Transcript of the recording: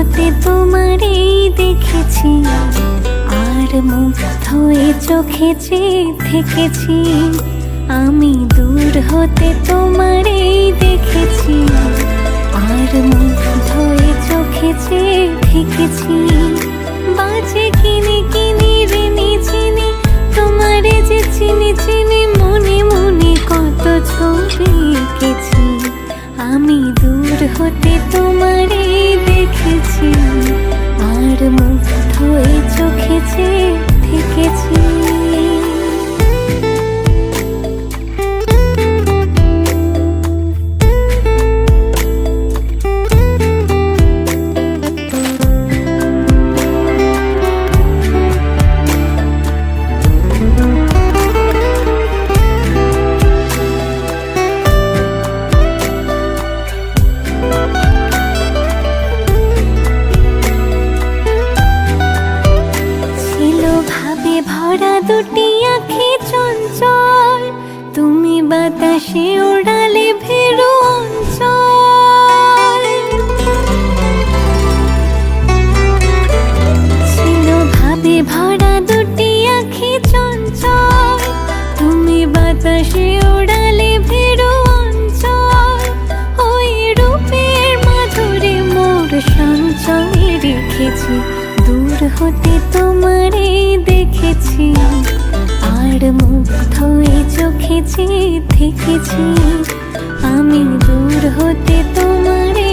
হতে তোমারই দেখেছি, আর মুগ্ধ হয়ে চোখে চেয়ে থেকেছি। আমি দূর হতে তোমারই দেখেছি, আর মুগ্ধ হয়ে চোখে চেয়ে থেকেছি। বাজে কিনি কিনি ঋণী চিনি, তোমারে যে চিনি চিনি, মনে মনে কত ছবি এঁকেছি। আমি দূর হতে তোমারে দেখেছি, আর মুগ্ধ হয়ে চোখে চেয়ে থেকেছি। ভরা দুটি আঁখি চঞ্চল, তুমি বাতাসে ওড়ালে ভেরু অঞ্চল। ছিল ভাবে ভরা দুটি আঁখি চঞ্চল, তুমি বাতাসে ওড়ালে ভেরু অঞ্চল। ওই রূপের মাধুরী মোর সঞ্চয়ে রেখেছি, দূর হতে তোমারে দেখেছি, আর মুগ্ধ হয়ে চোখে চেয়ে থেকেছি। আমি দূর হতে তোমারে